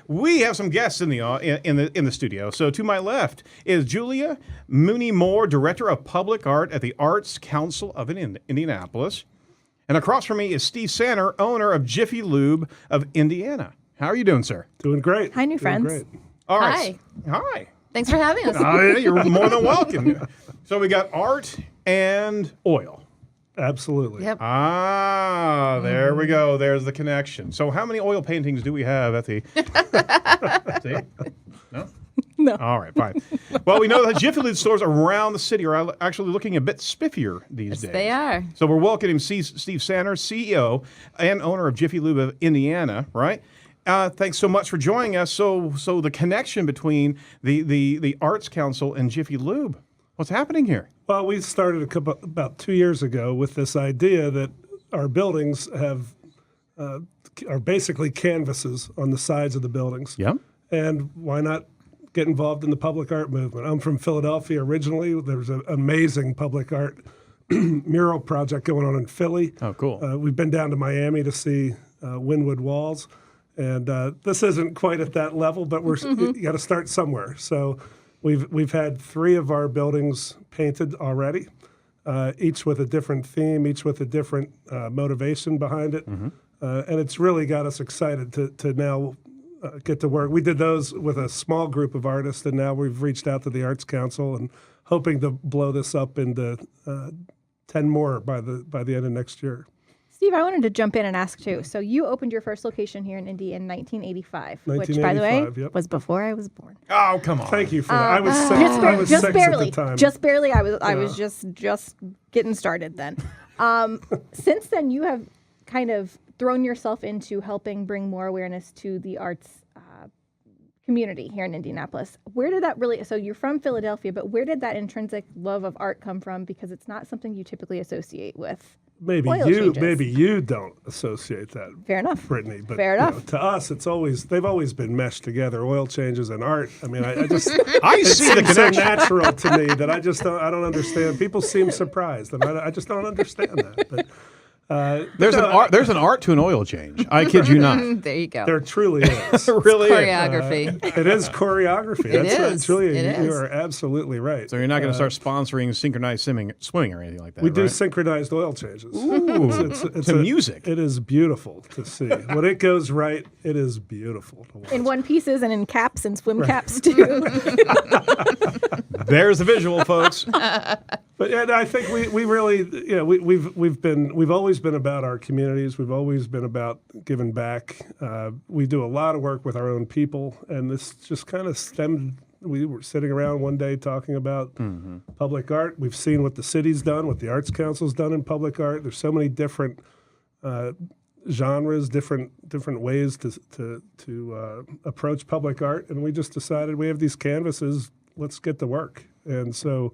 We have some guests in the studio. So to my left is Julia Muney Moore, Director of Public Art at the Arts Council of Indianapolis. And across from me is Steve Sanner, owner of Jiffy Lube of Indiana. How are you doing, sir? Doing great. Hi, new friends. Great. All right. Hi. Hi. Thanks for having us. You're more than welcome. So we got art and oil. Absolutely. Yep. There we go. There's the connection. So how many oil paintings do we have at the... See? No? No. All right, fine. Well, we know that Jiffy Lube stores around the city are actually looking a bit spiffier these days. They are. So we're welcoming Steve Sanner, CEO and owner of Jiffy Lube of Indiana, right? Thanks so much for joining us. So the connection between the Arts Council and Jiffy Lube, what's happening here? Well, we started about 2 years ago with this idea that our buildings are basically canvases on the sides of the buildings. Yeah. And why not get involved in the public art movement? I'm from Philadelphia originally. There's an amazing public art mural project going on in Philly. Oh, cool. We've been down to Miami to see Wynwood Walls. And this isn't quite at that level, but you got to start somewhere. So we've had 3 of our buildings painted already, each with a different theme, each with a different motivation behind it. And it's really got us excited to now get to work. We did those with a small group of artists, and now we've reached out to the Arts Council and hoping to blow this up into 10 more by the end of next year. Steve, I wanted to jump in and ask too. So you opened your first location here in Indy in 1985, which, by the way, yep. was before I was born. Oh, come on. Thank you for that. I was sick. I was just six barely. at the time. Just barely. I was just getting started then. Since then, you have kind of thrown yourself into helping bring more awareness to the arts community here in Indianapolis. Where did that really? So you're from Philadelphia, but where did that intrinsic love of art come from? Because it's not something you typically associate with. Maybe you don't associate that. Fair enough, Brittany. But fair enough. To us, they've always been meshed together. Oil changes and art. I mean, I just I see the it's so connection. natural to me that I don't understand. People seem surprised, and I just don't understand that. But There's an art to an oil change. I kid you not. There you go. there truly is. Really is. Choreography. It is choreography. It That's is. Julia, It you is. are absolutely right. So you're not going to start sponsoring synchronized swimming or anything like that, We do right? synchronized oil changes. Ooh, to music. It is beautiful to see. When it goes right, it is beautiful to watch. In one pieces and in caps and swim caps too. There's the visual, folks. But and I think we really, we've always been about our communities. We've always been about giving back. We do a lot of work with our own people, and this just kind of stemmed. We were sitting around one day talking about public art. We've seen what the city's done, what the Arts Council's done in public art. There's so many different genres, different ways to approach public art, and we just decided we have these canvases. Let's get to work. And so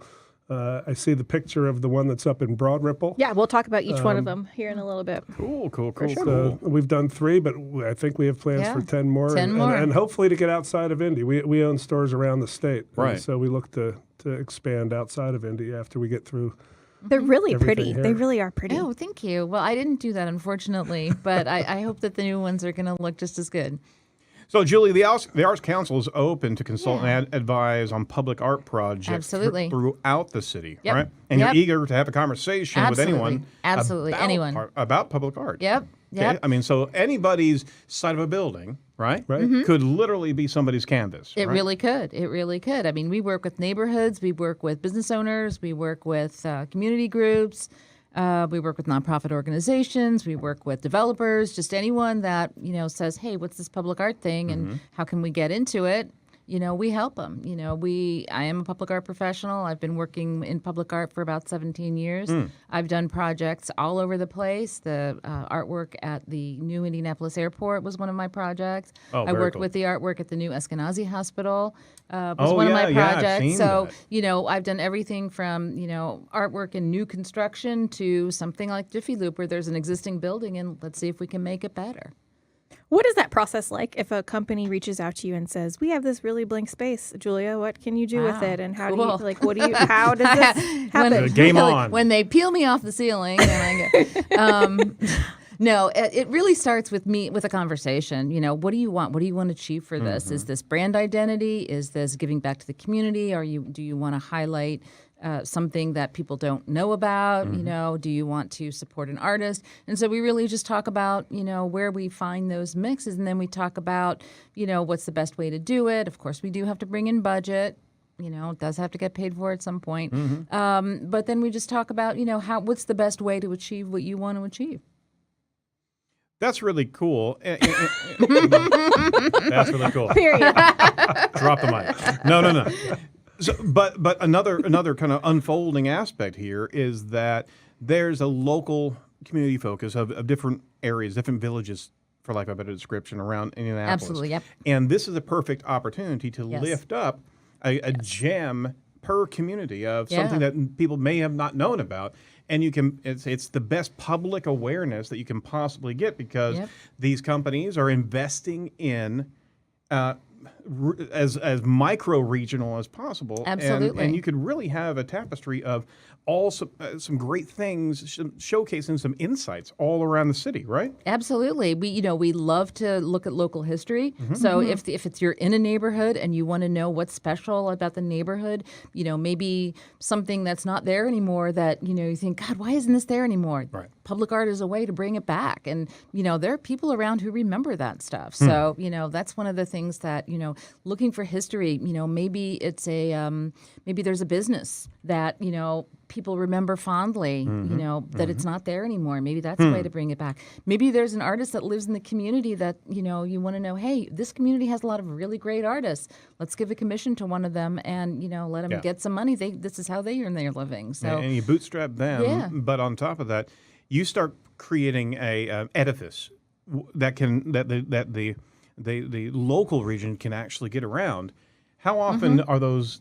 I see the picture of the one that's up in Broad Ripple. Yeah, we'll talk about each one of them here in a little bit. Cool. So we've done 3, but I think we have plans for 10 more. 10 more. And hopefully to get outside of Indy. We own stores around the state. Right. And so we look to expand outside of Indy after we get through. They're really Everything pretty. here. They really are pretty. Oh, thank you. Well, I didn't do that, unfortunately, but I hope that the new ones are going to look just as good. So, Julie, the Arts Council is open to consult and advise on public art projects Absolutely. throughout the city, Yep. right? And Yep. you're eager to have a conversation with anyone about public art. Yep. Okay? I mean, so anybody's side of a building, right? Could literally be somebody's canvas. It right? really could. It really could. I mean, we work with neighborhoods, we work with business owners, we work with community groups, we work with nonprofit organizations, we work with developers, just anyone that, says, hey, what's this public art thing and how can we get into it? We help them. I am a public art professional. I've been working in public art for about 17 years. I've done projects all over the place. The artwork at the new Indianapolis airport was one of my projects. I worked with the artwork at the new Eskenazi Hospital. Was one of my projects. I've seen so, that. I've done everything from, artwork in new construction to something like Jiffy Lube where there's an existing building and let's see if we can make it better. What is that process like if a company reaches out to you and says, we have this really blank space, Julia, what can you do with it? And how cool. do you, how does this happen? Game on. When they peel me off the ceiling and I go, No, it really starts with a conversation. What do you want? What do you want to achieve for this? Is this brand identity? Is this giving back to the community? Do you want to highlight something that people don't know about? Do you want to support an artist? And so we really just talk about, where we find those mixes, and then we talk about, what's the best way to do it. Of course, we do have to bring in budget. It does have to get paid for at some point. But then we just talk about, what's the best way to achieve what you want to achieve. That's really cool. That's really cool. Period. Drop the mic. No. So, but another kind of unfolding aspect here is that there's a local community focus of different areas, different villages, for lack of a better description, around Indianapolis. Absolutely, yep. And this is a perfect opportunity to lift up a gem per community of something that people may have not known about. And it's the best public awareness that you can possibly get, because these companies are investing in as micro regional as possible. Absolutely. And you could really have a tapestry of all some great things, showcasing some insights all around the city, right? Absolutely. We love to look at local history. So if you're in a neighborhood and you want to know what's special about the neighborhood, maybe something that's not there anymore that, you think, God, why isn't this there anymore? Right. Public art is a way to bring it back. And, there are people around who remember that stuff. So, that's one of the things that, looking for history, maybe it's maybe there's a business that, people remember fondly, that it's not there anymore. Maybe that's a way to bring it back. Maybe there's an artist that lives in the community that, you want to know, hey, this community has a lot of really great artists. Let's give a commission to one of them and, let them get some money. This is how they earn their living. So and you bootstrap them. Yeah. But on top of that, you start creating a edifice that the local region can actually get around. How often are those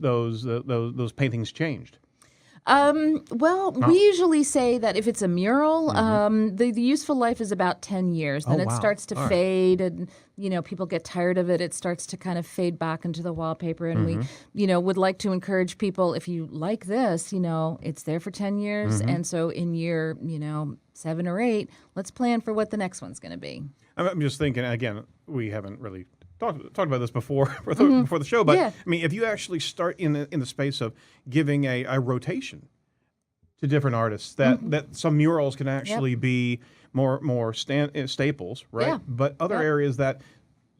paintings changed? We usually say that if it's a mural, the useful life is about 10 years. Then it starts to fade, and people get tired of it. It starts to kind of fade back into the wallpaper, and we, would like to encourage people, if you like this, it's there for 10 years, and so in year, 7 or 8, let's plan for what the next one's going to be. I'm just thinking, again, we haven't really talked about this before before the show, but I mean, if you actually start in the space of giving a rotation to different artists, that some murals can actually be more staples, right? Yeah. But other areas that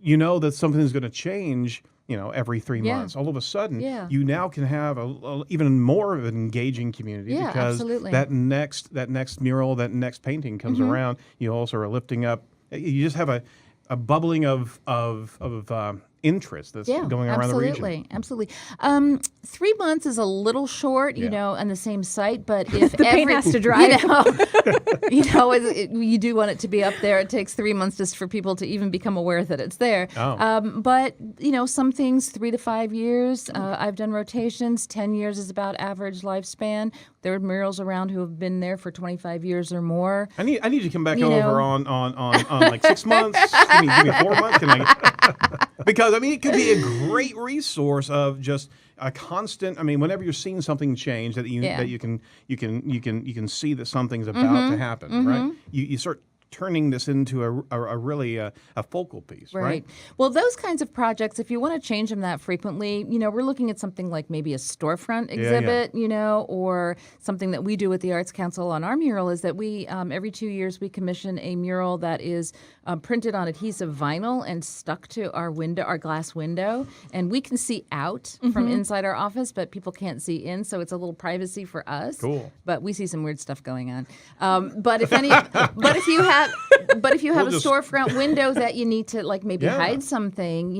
that something's going to change, every 3 months. All of a sudden, you now can have a even more of an engaging community, because absolutely. that next mural, that next painting comes around. You also are lifting up. You just have a bubbling of interest that's going around the region. Absolutely. 3 months is a little short, on the same site, but if The paint has to dry. You do want it to be up there. It takes 3 months just for people to even become aware that it's there. But some things 3 to 5 years. I've done rotations. 10 years is about average lifespan. There are murals around who have been there for 25 years or more. I need you to come back over on like 6 months. Give me 4 months. Because it could be a great resource of just a constant. Whenever you're seeing something change, that you can see that something's about to happen, right? You start turning this into a really a focal piece, right? Well, those kinds of projects, if you want to change them that frequently, we're looking at something like maybe a storefront exhibit, or something that we do with the Arts Council on our mural is that we, every 2 years, we commission a mural that is printed on adhesive vinyl and stuck to our glass window, and we can see out from inside our office, but people can't see in, so it's a little privacy for us. Cool. But we see some weird stuff going on. But if you have a storefront window that you need to maybe hide something,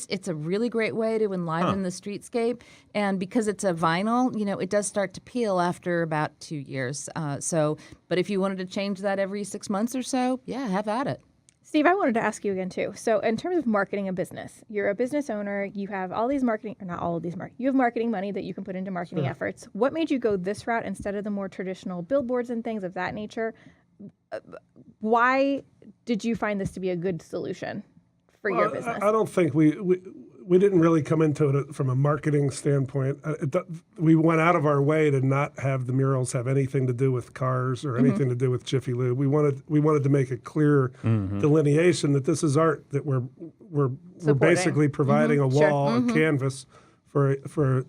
it's a really great way to enliven the streetscape. And because it's a vinyl, it does start to peel after about 2 years. But if you wanted to change that every 6 months or so, have at it. Steve, I wanted to ask you again, too. So in terms of marketing a business, you're a business owner. You have all these marketing, or not all of these you have marketing money that you can put into marketing efforts. What made you go this route instead of the more traditional billboards and things of that nature? Why did you find this to be a good solution for your business? I don't think we didn't really come into it from a marketing standpoint. We went out of our way to not have the murals have anything to do with cars or anything to do with Jiffy Lube. We wanted to make a clear delineation that this is art, that we're basically providing a wall, a canvas for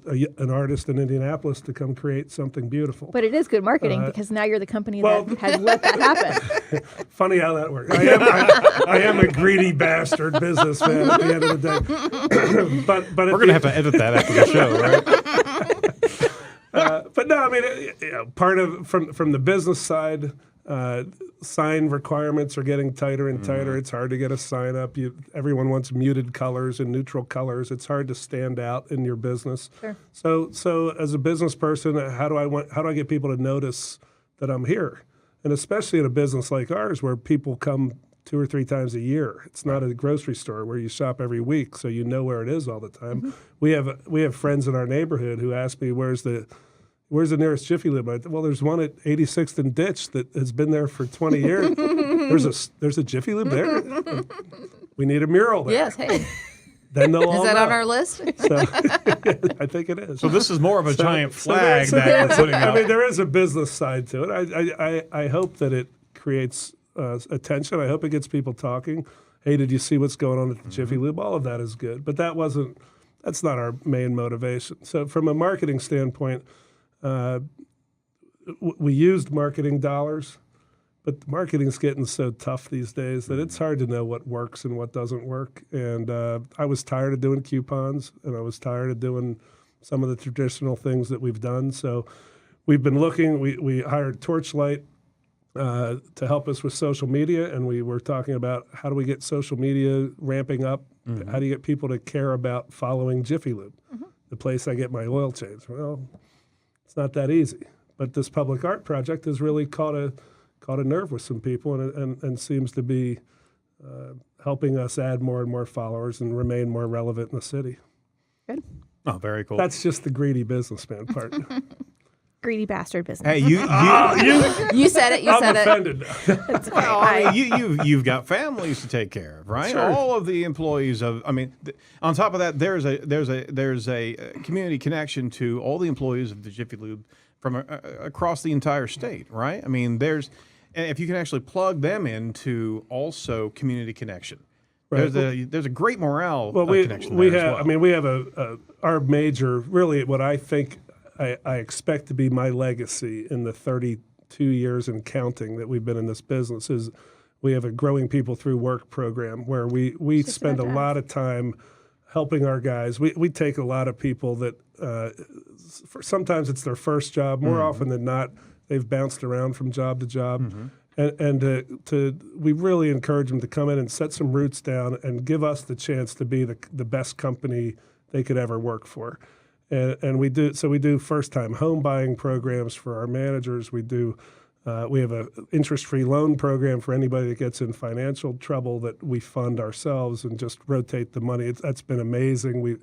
an artist in Indianapolis to come create something beautiful. But it is good marketing because now you're the company that has let that happen. Funny how that works. I am a greedy bastard businessman at the end of the day. but We're going to have to edit that after the show, right? But no, I mean, part of from the business side, sign requirements are getting tighter and tighter. It's hard to get a sign up. Everyone wants muted colors and neutral colors. It's hard to stand out in your business. Sure. So as a business person, how do I get people to notice that I'm here? And especially in a business like ours, where people come 2 or 3 times a year. It's not a grocery store where you shop every week, so you know where it is all the time. We have friends in our neighborhood who ask me, "Where's the nearest Jiffy Lube?" Well, there's one at 86th and Ditch that has been there for 20 years. There's a Jiffy Lube there. We need a mural there. Yes, hey. Then they'll all Is that know. on our list? So, I think it is. So this is more of a giant flag that we're putting I up. mean, there is a business side to it. I hope that it creates attention. I hope it gets people talking. Hey, did you see what's going on at the Jiffy Lube? All of that is good, but that's not our main motivation. So from a marketing standpoint, we used marketing dollars, but marketing's getting so tough these days that it's hard to know what works and what doesn't work. And I was tired of doing coupons, and I was tired of doing some of the traditional things that we've done. So we've been looking. We hired Torchlight to help us with social media, and we were talking about how do we get social media ramping up? How do you get people to care about following Jiffy Lube, the place I get my oil change? Well, it's not that easy. But this public art project has really caught a nerve with some people, and seems to be helping us add more and more followers and remain more relevant in the city. Good. Oh, very cool. That's just the greedy businessman part. Greedy bastard business. Hey, You said it. You I'm said it. offended. It's okay. Well, I mean, you've got families to take care of, right? Sure. All of the employees of, I mean, on top of that, there's a community connection to all the employees of the Jiffy Lube from across the entire state, right? I mean, if you can actually plug them into also community connection, Right. there's a great morale connection we there have. as well. I mean, we have our major, really, what I think I expect to be my legacy in the 32 years and counting that we've been in this business is we have a Growing People Through Work program where we spend a lot of time helping our guys. We take a lot of people that sometimes it's their first job. More often than not, they've bounced around from job to job. And we really encourage them to come in and set some roots down and give us the chance to be the best company they could ever work for. And we do first-time home buying programs for our managers. We have an interest-free loan program for anybody that gets in financial trouble that we fund ourselves and just rotate the money. That's been amazing. We've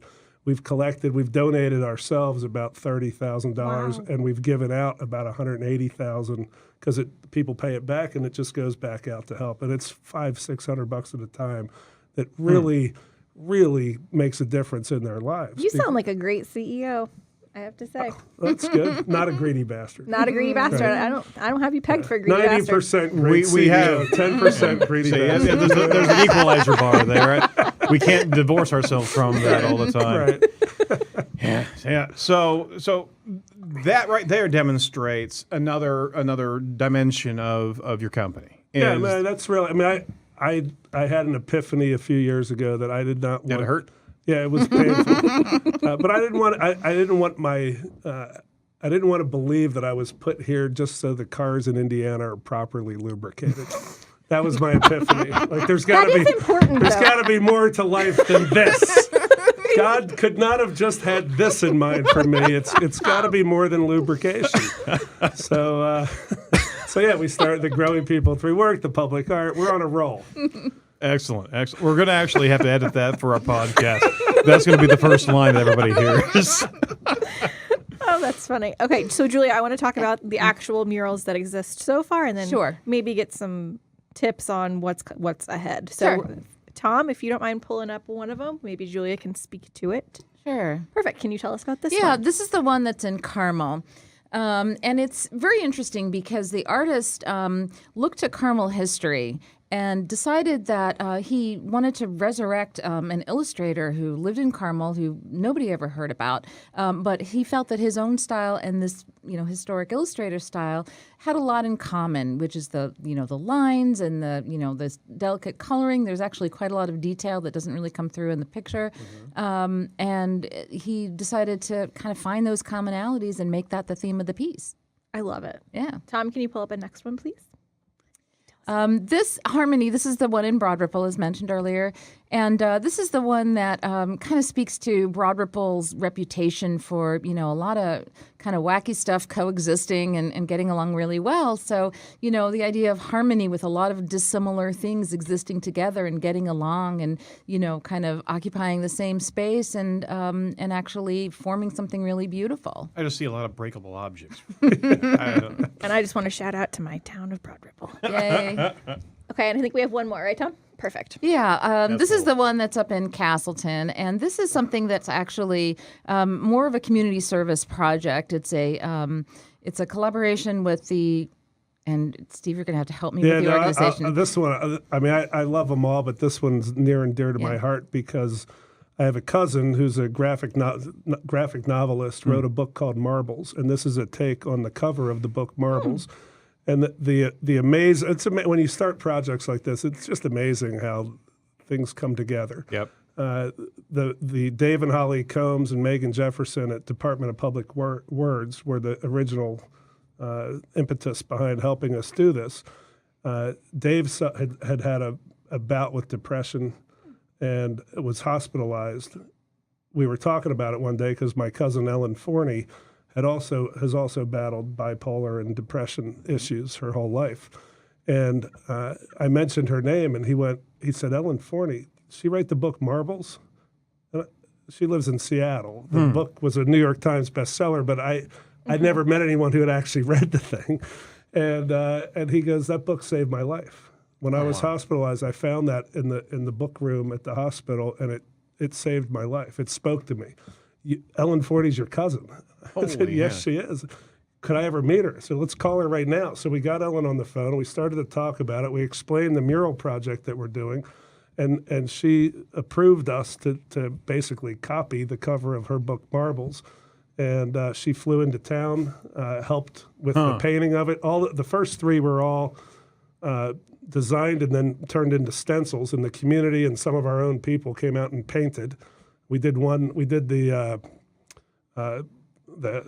donated ourselves about $30,000, and we've given out about $180,000 because people pay it back, and it just goes back out to help. And it's $500-$600 at a time that really makes a difference in their lives. You sound like a great CEO, I have to say. That's good. Not a greedy bastard. Not a greedy bastard. I don't have you pegged for a greedy bastard. 90% great We CEO, have 10% greedy See, bastard. there's an equalizer bar there, right? We can't divorce ourselves from that all the time. Right. Yeah. So that right there demonstrates another dimension of your company. Yeah, man, that's really. I mean, I had an epiphany a few years ago that I did not want. Did it hurt? Yeah, it was painful. But I didn't want to believe that I was put here just so the cars in Indiana are properly lubricated. That was my epiphany. Like there's got to be more to life than this. God could not have just had this in mind for me. It's got to be more than lubrication. So yeah, we started the Growing People Through Work, the public art. We're on a roll. Excellent. We're going to actually have to edit that for our podcast. That's going to be the first line that everybody hears. Oh, that's funny. Okay, so Julia, I want to talk about the actual murals that exist so far, and then Sure. maybe get some tips on what's ahead. So Sure. Tom, if you don't mind pulling up one of them, maybe Julia can speak to it. Sure. Perfect. Can you tell us about this Yeah, one? this is the one that's in Carmel. And it's very interesting because the artist looked to Carmel history and decided that he wanted to resurrect an illustrator who lived in Carmel who nobody ever heard about. But he felt that his own style and this, historic illustrator style had a lot in common, which is the lines and this delicate coloring. There's actually quite a lot of detail that doesn't really come through in the picture. And he decided to kind of find those commonalities and make that the theme of the piece. I love it. Yeah. Tom, can you pull up a next one, please? This harmony, this is the one in Broad Ripple, as mentioned earlier. And this is the one that kind of speaks to Broad Ripple's reputation for, a lot of kind of wacky stuff coexisting and getting along really well. So, the idea of harmony with a lot of dissimilar things existing together and getting along and, kind of occupying the same space and actually forming something really beautiful. I just see a lot of breakable objects. And I just want to shout out to my town of Broad Ripple. Yay. Okay, and I think we have one more, right, Tom? Perfect. Yeah, this is cool. the one that's up in Castleton, and this is something that's actually more of a community service project. It's a collaboration with and Steve, you're going to have to help me with the organization. This one, I love them all, but this one's near and dear to my heart because I have a cousin who's a graphic novelist, wrote a book called Marbles, and this is a take on the cover of the book Marbles. And the amazing, when you start projects like this, it's just amazing how things come together. Yep. The Dave and Holly Combs and Megan Jefferson at Department of Public Words were the original impetus behind helping us do this. Dave had a bout with depression and was hospitalized. We were talking about it one day because my cousin Ellen Forney has also battled bipolar and depression issues her whole life. And I mentioned her name, and he said, Ellen Forney, she write the book Marbles? She lives in Seattle. The book was a New York Times bestseller, but I'd never met anyone who had actually read the thing. And he goes, that book saved my life. When I was hospitalized, I found that in the book room at the hospital, and it saved my life. It spoke to me. Ellen Forney's your cousin. I said, yes, she is. Could I ever meet her? So let's call her right now. So we got Ellen on the phone, and we started to talk about it. We explained the mural project that we're doing, and she approved us to basically copy the cover of her book, Marbles. And she flew into town, helped with the painting of it. The first three were all designed and then turned into stencils, and the community and some of our own people came out and painted. We did the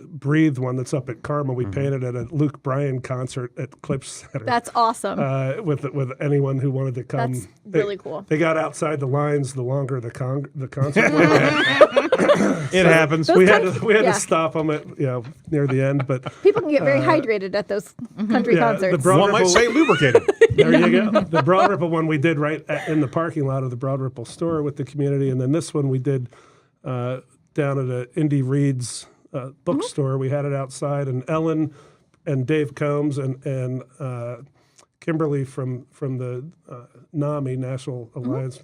Breathe one that's up at Carmel. We painted at a Luke Bryan concert at Clips Center. That's awesome. With anyone who wanted to come. That's really cool. They got outside the lines the longer the concert went. It happens. We had to stop them at near the end, but People can get very hydrated at those country concerts. the Broad One might Ripple- say lubricated. There you go. The Broad Ripple one we did right in the parking lot of the Broad Ripple store with the community, and then this one we did down at Indy Reed's bookstore. We had it outside, and Ellen and Dave Combs and Kimberly from the NAMI, National Alliance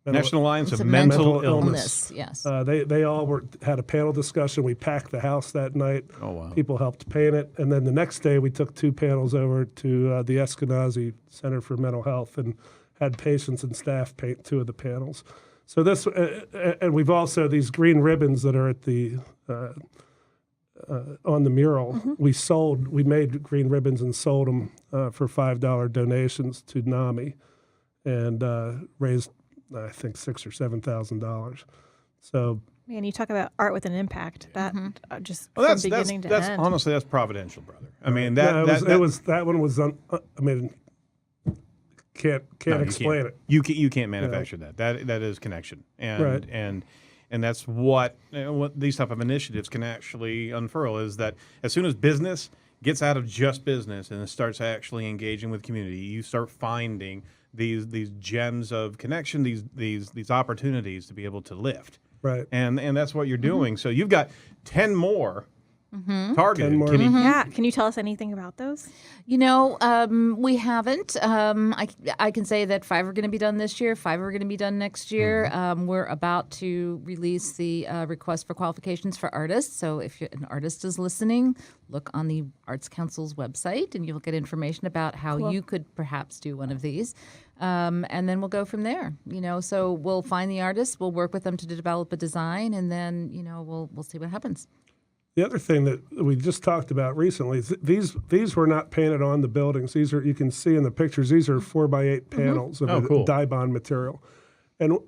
National Alliance It's of a Mental Illness. Yes. They all had a panel discussion. We packed the house that night. Oh, wow. People helped paint it. And then the next day, we took 2 panels over to the Eskenazi Center for Mental Health and had patients and staff paint 2 of the panels. So this, and we've also, these green ribbons that are at the, on the mural, we made green ribbons and sold them for $5 donations to NAMI and raised, I think, $6,000 or $7,000. So, Man, you talk about art with an impact. That just Well, from beginning to end. honestly, that's providential, brother. I mean, that one was, can't explain it. You can't manufacture that. That is connection, and Right. and that's what these type of initiatives can actually unfurl. Is that as soon as business gets out of just business and it starts actually engaging with community, you start finding these gems of connection, these opportunities to be able to lift. Right. And that's what you're doing. So you've got 10 more targeted. 10 more. Can you- Yeah. Can you tell us anything about those? We haven't. I can say that 5 are going to be done this year. 5 are going to be done next year. We're about to release the request for qualifications for artists. So if an artist is listening, look on the Arts Council's website, and you'll get information about how you could perhaps do one of these. And then we'll go from there. So we'll find the artists, we'll work with them to develop a design, and then we'll see what happens. The other thing that we just talked about recently is these were not painted on the buildings. These are, you can see in the pictures, these are 4x8 panels of cool. dye bond material. And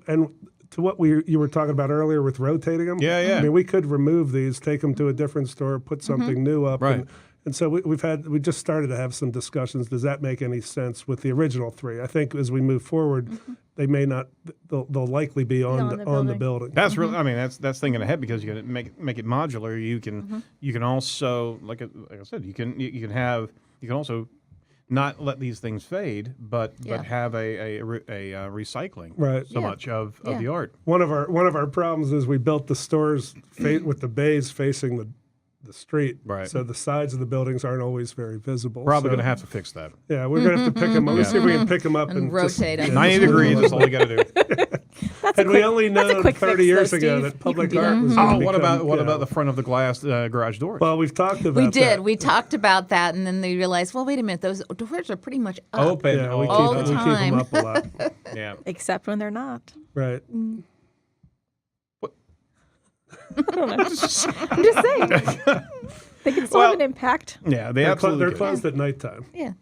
to what you were talking about earlier with rotating them. Yeah. I mean, we could remove these, take them to a different store, put something new up. Right. And so we just started to have some discussions. Does that make any sense with the original 3? I think as we move forward, they may not. They'll likely be on the building. That's really. I mean, that's thinking ahead, because you can make it modular. You can also, like I said, you can also not let these things fade, but have a recycling much of the art. One of our problems is we built the stores with the bays facing the street, Right. So the sides of the buildings aren't always very visible. Probably so, going to have to fix that. Yeah, we're going to have to pick them up. Let's see if we can pick them up And rotate them. 90 degrees. That's all you got to do. Had we only known quick 30 fix, years though, ago Steve. that You public can do art that. was Oh, going to what about the front of the glass garage doors? Well, we've talked about We did. that. We talked about that, and then they realized, well, wait a minute, those doors are pretty much up. Open. Yeah, we all keep the them time. up a lot. Yeah. Except when they're not. Right. I'm just saying. They can still have an impact. Yeah, they They're absolutely could. closed at nighttime. Yeah.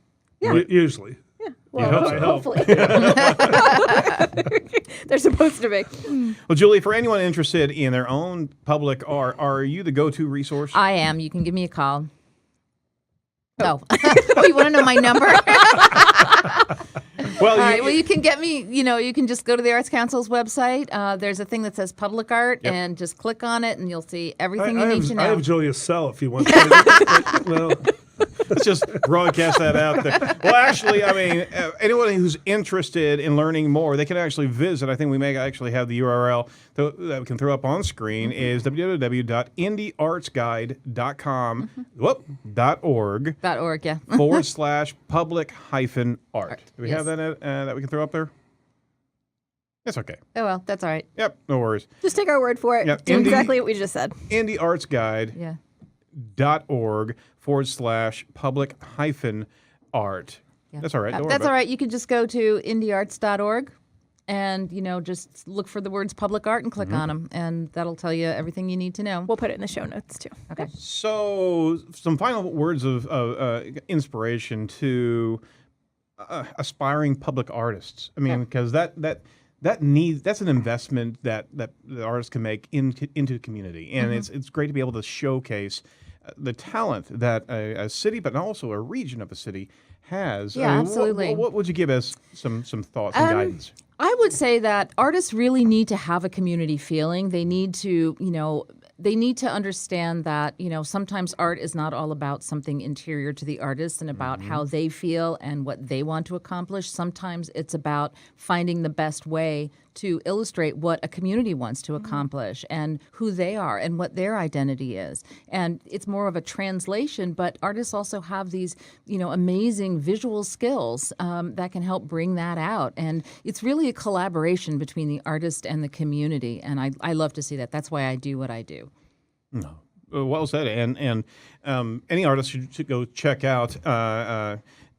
Usually. Well, hope so. hopefully. They're supposed to be. Well, Julie, for anyone interested in their own public art, are you the go-to resource? I am. You can give me a call. Oh, you want to know my number? Well, All right. Well, you can get me. You can just go to the Arts Council's website. There's a thing that says Public Art, and just click on it, and you'll see everything you need to know. I have Julia's cell if you want to. Well, let's just broadcast that out there. Well, actually, I mean, anyone who's interested in learning more, they can actually visit. I think we may actually have the URL that we can throw up on screen is www.indieartsguide.com .org .org, yeah. /public-art. Do we have that that we can throw up there? It's okay. Oh, well, that's all right. Yep, no worries. Just take our word for it. Yep. Do exactly what we just said. Indieartsguide.org Yeah. /public-art. Yeah. That's all right. Don't worry That's about all right. You can just go to indiearts.org and, just look for the words public art and click on them, and that'll tell you everything you need to know. We'll put it in the show notes too. Okay. So, some final words of inspiration to aspiring public artists. I mean, because that's an investment that the artists can make into the community, and it's great to be able to showcase the talent that a city, but also a region of a city has. Yeah, absolutely. What would you give us some thoughts and guidance? I would say that artists really need to have a community feeling. They need to, they need to understand that, sometimes art is not all about something interior to the artist and about how they feel and what they want to accomplish. Sometimes it's about finding the best way to illustrate what a community wants to accomplish and who they are and what their identity is. And it's more of a translation, but artists also have these, amazing visual skills that can help bring that out. And it's really a collaboration between the artist and the community. And I love to see that. That's why I do what I do. No. Well said. And any artist should go check out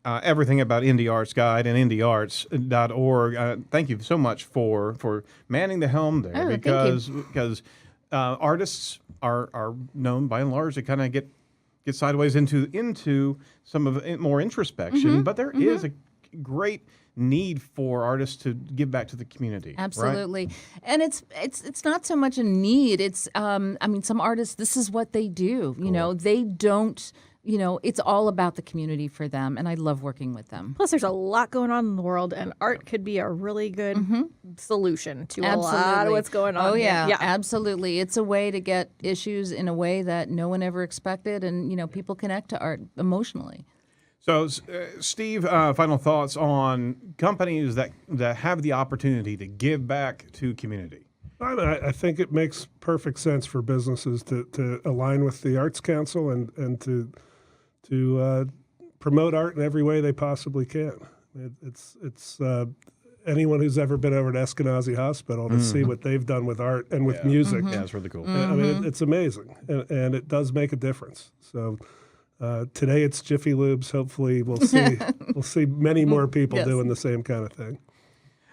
everything about Indie Arts Guide and indiearts.org. Thank you so much for manning the helm there, because artists are known by and large to kind of get sideways into some of it more introspection, but there is a great need for artists to give back to the community. Absolutely. Right? And it's not so much a need. It's some artists, this is what they do. They don't, it's all about the community for them, and I love working with them. Plus, there's a lot going on in the world, and art could be a really good solution to a lot of what's going on. Oh, yeah, here. absolutely. It's a way to get issues in a way that no one ever expected, and, people connect to art emotionally. So, Steve, final thoughts on companies that have the opportunity to give back to community. I think it makes perfect sense for businesses to align with the Arts Council and to promote art in every way they possibly can. It's anyone who's ever been over to Eskenazi Hospital to see what they've done with art and with music. Yeah, it's really cool. I mean, it's amazing, and it does make a difference. So today it's Jiffy Lubes. Hopefully, we'll see many more people Yes. doing the same kind of thing.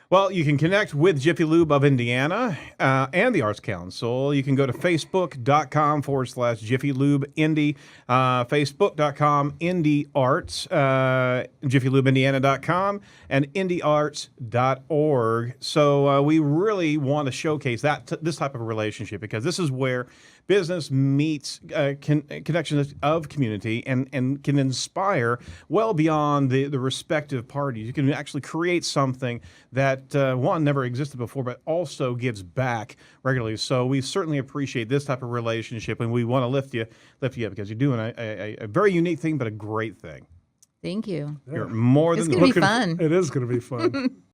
Well, you can connect with Jiffy Lube of Indiana and the Arts Council. You can go to facebook.com/Jiffy Lube Indy, facebook.com Indy Arts, JiffyLubeIndiana.com, and IndyArts.org. So we really want to showcase this type of relationship, because this is where business meets connections of community and can inspire well beyond the respective parties. You can actually create something that, one, never existed before, but also gives back regularly. So we certainly appreciate this type of relationship, and we want to lift you up, because you're doing a very unique thing, but a great thing. Thank you. You're more It's than going to be fun. It is going to be fun.